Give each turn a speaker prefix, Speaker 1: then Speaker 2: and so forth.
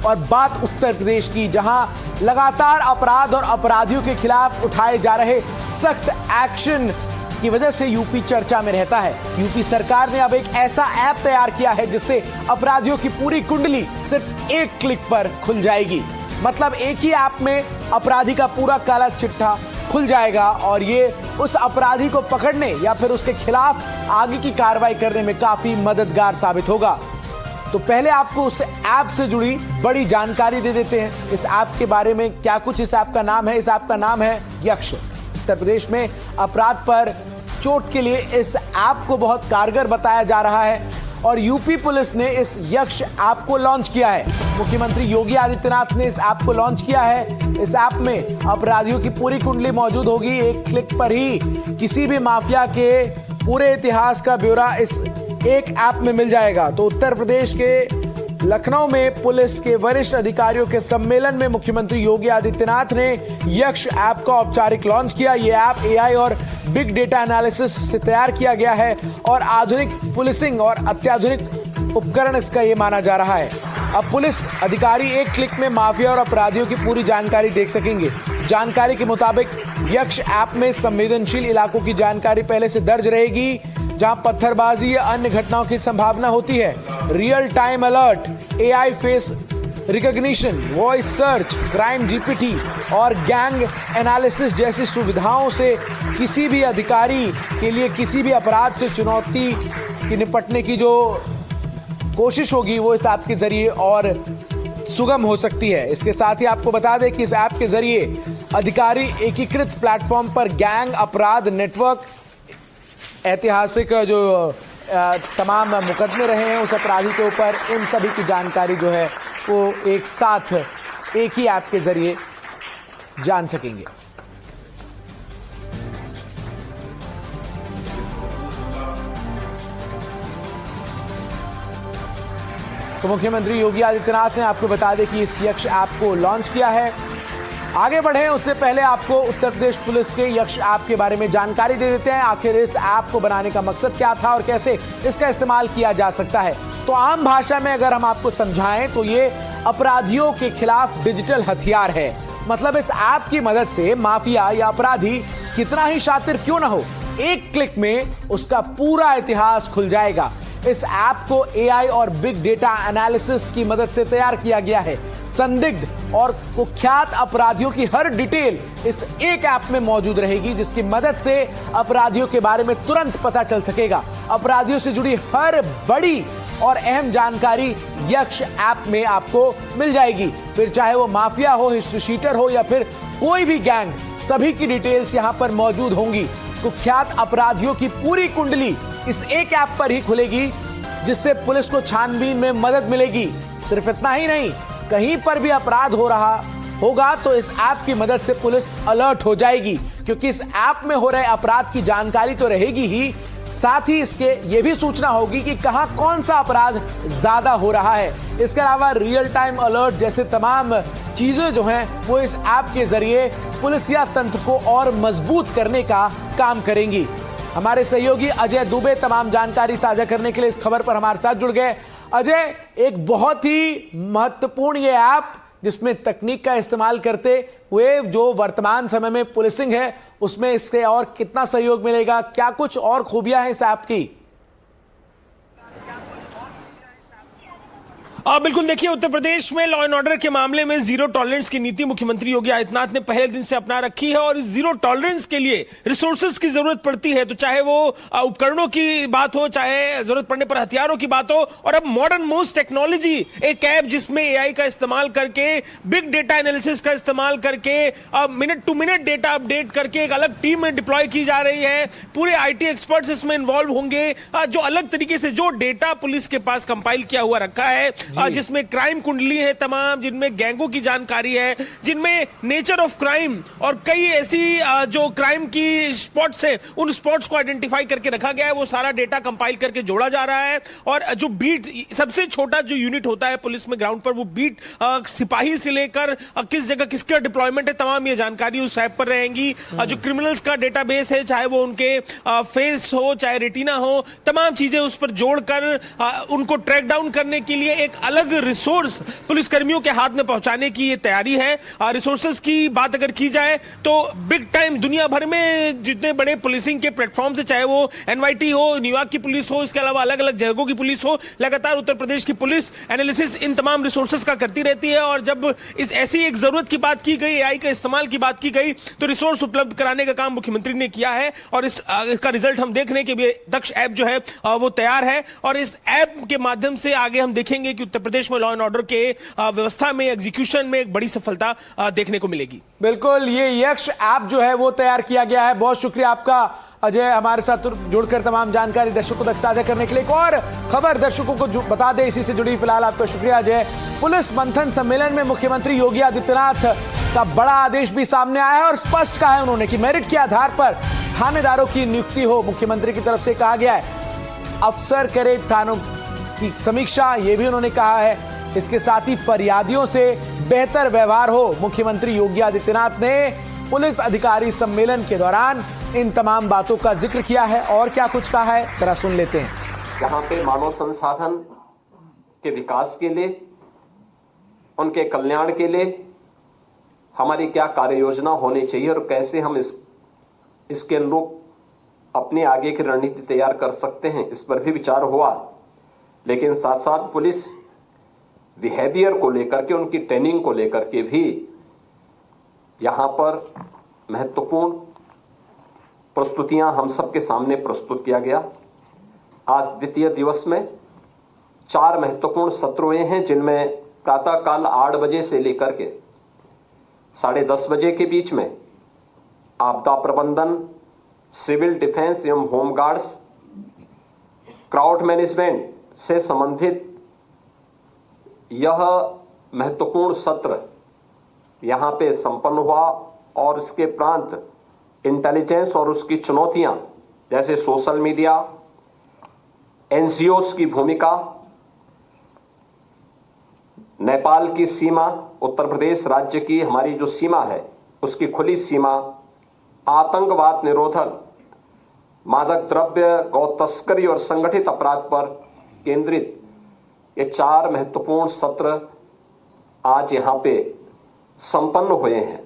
Speaker 1: और बात उत्तर प्रदेश की, जहां लगातार अपराध और अपराधियों के खिलाफ उठाए जा रहे सख्त एक्शन की वजह से यूपी चर्चा में रहता है। यूपी सरकार ने अब एक ऐसा ऐप तैयार किया है जिससे अपराधियों की पूरी कुंडली सिर्फ एक क्लिक पर खुल जाएगी। मतलब एक ही ऐप में अपराधी का पूरा काला चिट्ठा खुल जाएगा और ये उस अपराधी को पकड़ने या फिर उसके खिलाफ आगे की कार्रवाई करने में काफी मददगार साबित होगा। तो पहले आपको उस ऐप से जुड़ी बड़ी जानकारी दे देते हैं। इस ऐप के बारे में क्या कुछ इस ऐप का नाम है। इस ऐप का नाम है यक्ष। उत्तर प्रदेश में अपराध पर चोट के लिए इस ऐप को बहुत कारगर बताया जा रहा है और यूपी पुलिस ने इस यक्ष ऐप को लॉन्च किया है। मुख्यमंत्री योगी आदित्यनाथ ने इस ऐप को लॉन्च किया है। इस ऐप में अपराधियों की पूरी कुंडली मौजूद होगी। एक क्लिक पर ही किसी भी माफिया के पूरे इतिहास का ब्यौरा इस एक ऐप में मिल जाएगा। तो उत्तर प्रदेश के लखनऊ में पुलिस के वरिष्ठ अधिकारियों के सम्मेलन में मुख्यमंत्री योगी आदित्यनाथ ने यक्ष ऐप का औपचारिक लॉन्च किया। यह ऐप एआई और बिग डेटा एनालिसिस से तैयार किया गया है और आधुनिक पुलिसिंग और अत्याधुनिक उपकरण इसका ये माना जा रहा है। अब पुलिस अधिकारी एक क्लिक में माफिया और अपराधियों की पूरी जानकारी देख सकेंगे। जानकारी के मुताबिक यक्ष ऐप में संवेदनशील इलाकों की जानकारी पहले से दर्ज रहेगी, जहां पत्थरबाजी या अन्य घटनाओं की संभावना होती है। Real time alert, AI face recognition, voice search, crime GPT और गैंग एनालिसिस जैसी सुविधाओं से किसी भी अधिकारी के लिए किसी भी अपराध से चुनौती की निपटने की जो कोशिश होगी वो इस ऐप के जरिए और सुगम हो सकती है। इसके साथ ही आपको बता दें कि इस ऐप के जरिए अधिकारी एकीकृत प्लेटफॉर्म पर गैंग अपराध नेटवर्क, ऐतिहासिक जो तमाम मुकदमे रहे हैं उस अपराधी के ऊपर, इन सभी की जानकारी जो है वो एक साथ एक ही ऐप के जरिए जान सकेंगे। तो मुख्यमंत्री योगी आदित्यनाथ ने आपको बता दें कि इस यक्ष ऐप को लॉन्च किया है। आगे बढ़े उससे पहले आपको उत्तर प्रदेश पुलिस के यक्ष ऐप के बारे में जानकारी दे देते हैं। आखिर इस ऐप को बनाने का मकसद क्या था और कैसे इसका इस्तेमाल किया जा सकता है। तो आम भाषा में अगर हम आपको समझाएं तो ये अपराधियों के खिलाफ डिजिटल हथियार है। मतलब इस ऐप की मदद से माफिया या अपराधी कितना ही शातिर क्यों ना हो, एक क्लिक में उसका पूरा इतिहास खुल जाएगा। इस ऐप को एआई और बिग डेटा एनालिसिस की मदद से तैयार किया गया है। संदिग्ध और कुख्यात अपराधियों की हर डिटेल इस एक ऐप में मौजूद रहेगी, जिसकी मदद से अपराधियों के बारे में तुरंत पता चल सकेगा। अपराधियों से जुड़ी हर बड़ी और अहम जानकारी यक्ष ऐप में आपको मिल जाएगी। फिर चाहे वो माफिया हो, हिस्ट्री शीटर हो या फिर कोई भी गैंग, सभी की डिटेल्स यहां पर मौजूद होंगी। कुख्यात अपराधियों की पूरी कुंडली इस एक ऐप पर ही खुलेगी, जिससे पुलिस को छानबीन में मदद मिलेगी। सिर्फ इतना ही नहीं, कहीं पर भी अपराध हो रहा होगा तो इस ऐप की मदद से पुलिस अलर्ट हो जाएगी, क्योंकि इस ऐप में हो रहे अपराध की जानकारी तो रहेगी ही, साथ ही इसके ये भी सूचना होगी कि कहां कौन सा अपराध ज्यादा हो रहा है। इसके अलावा रियल टाइम अलर्ट जैसे तमाम चीजें जो हैं वो इस ऐप के जरिए पुलिसिया तंत्र को और मजबूत करने का काम करेंगी। हमारे सहयोगी अजय दुबे तमाम जानकारी साझा करने के लिए इस खबर पर हमारे साथ जुड़ गए। अजय, एक बहुत ही महत्वपूर्ण ये ऐप जिसमें तकनीक का इस्तेमाल करते हुए जो वर्तमान समय में पुलिसिंग है उसमें इसके और कितना सहयोग मिलेगा, क्या कुछ और खूबियां हैं इस ऐप की?
Speaker 2: बिल्कुल, देखिए उत्तर प्रदेश में लॉ एंड ऑर्डर के मामले में जीरो टॉलरेंस की नीति मुख्यमंत्री योगी आदित्यनाथ ने पहले दिन से अपना रखी है और इस जीरो टॉलरेंस के लिए रिसोर्सेज की जरूरत पड़ती है। तो चाहे वो उपकरणों की बात हो, चाहे जरूरत पड़ने पर हथियारों की बात हो, और अब मॉडर्न मोस्ट टेक्नोलॉजी, एक ऐप जिसमें एआई का इस्तेमाल करके, बिग डेटा एनालिसिस का इस्तेमाल करके, minute to minute data update करके एक अलग टीम में डिप्लॉय की जा रही है। पूरे आईटी एक्सपर्ट्स इसमें इन्वॉल्व होंगे, जो अलग तरीके से जो डेटा पुलिस के पास कंपाइल किया हुआ रखा है, जिसमें क्राइम कुंडली है तमाम, जिनमें गैंगों की जानकारी है, जिनमें नेचर ऑफ क्राइम और कई ऐसी जो क्राइम की स्पॉट्स हैं उन स्पॉट्स को आइडेंटिफाई करके रखा गया है। वो सारा डेटा कंपाइल करके जोड़ा जा रहा है। और जो बीट, सबसे छोटा जो यूनिट होता है पुलिस में ग्राउंड पर, वो बीट सिपाही से लेकर किस जगह किसका डिप्लॉयमेंट है, तमाम ये जानकारी उस ऐप पर रहेंगी। जो क्रिमिनल्स का डेटाबेस है, चाहे वो उनके फेस हो चाहे रेटिना हो, तमाम चीजें उस पर जोड़कर उनको ट्रैक डाउन करने के लिए एक अलग रिसोर्स पुलिसकर्मियों के हाथ में पहुंचाने की ये तैयारी है। रिसोर्सेज की बात अगर की जाए तो बिग टाइम दुनिया भर में जितने बड़े पुलिसिंग के प्लेटफॉर्म से, चाहे वो एनवाईटी हो, न्यूयॉर्क की पुलिस हो, इसके अलावा अलग अलग जगहों की पुलिस हो, लगातार उत्तर प्रदेश की पुलिस एनालिसिस इन तमाम रिसोर्सेज का करती रहती है। और जब इस ऐसी एक जरूरत की बात की गई, एआई के इस्तेमाल की बात की गई, तो रिसोर्स उपलब्ध कराने का काम मुख्यमंत्री ने किया है और इसका रिजल्ट हम देखने के लिए दक्ष ऐप जो है वो तैयार है। और इस ऐप के माध्यम से आगे हम देखेंगे कि उत्तर प्रदेश में लॉ एंड ऑर्डर के व्यवस्था में, एग्जीक्यूशन में एक बड़ी सफलता देखने को मिलेगी।
Speaker 1: बिल्कुल, ये यक्ष ऐप जो है वो तैयार किया गया है। बहुत शुक्रिया आपका अजय, हमारे साथ जुड़कर तमाम जानकारी दर्शकों तक साझा करने के लिए। एक और खबर दर्शकों को बता दें इसी से जुड़ी, फिलहाल आपका शुक्रिया अजय। पुलिस मंथन सम्मेलन में मुख्यमंत्री योगी आदित्यनाथ का बड़ा आदेश भी सामने आया है और स्पष्ट कहा है उन्होंने कि मेरिट के आधार पर थानेदारों की नियुक्ति हो। मुख्यमंत्री की तरफ से कहा गया है अफसर करे थानों की समीक्षा, यह भी उन्होंने कहा है। इसके साथ ही फरियादियों से बेहतर व्यवहार हो। मुख्यमंत्री योगी आदित्यनाथ ने पुलिस अधिकारी सम्मेलन के दौरान इन तमाम बातों का जिक्र किया है और क्या कुछ कहा है, जरा सुन लेते हैं।
Speaker 3: यहाँ पे मानव संसाधन के विकास के लिए, उनके कल्याण के लिए हमारी क्या कार्य योजना होनी चाहिए और कैसे हम इसके अनुरूप अपनी आगे की रणनीति तैयार कर सकते हैं, इस पर भी विचार हुआ। लेकिन साथ साथ पुलिस बिहेवियर को लेकर के, उनकी ट्रेनिंग को लेकर के भी यहां पर महत्वपूर्ण प्रस्तुतियां हम सबके सामने प्रस्तुत किया गया। आज द्वितीय दिवस में 4 महत्वपूर्ण सत्र हुए हैं, जिनमें प्रातःकाल 8 बजे से लेकर के 10:30 बजे के बीच में आपदा प्रबंधन, सिविल डिफेंस एवं होमगार्ड्स, क्राउड मैनेजमेंट से संबंधित यह महत्वपूर्ण सत्र यहां पे संपन्न हुआ। और इसके प्रांत इंटेलिजेंस और उसकी चुनौतियां, जैसे सोशल मीडिया, एनजीओस की भूमिका, नेपाल की सीमा, उत्तर प्रदेश राज्य की हमारी जो सीमा है उसकी खुली सीमा, आतंकवाद निरोधन, मादक द्रव्य, गौ तस्करी और संगठित अपराध पर केंद्रित ये 4 महत्वपूर्ण सत्र आज यहां पे संपन्न हुए हैं।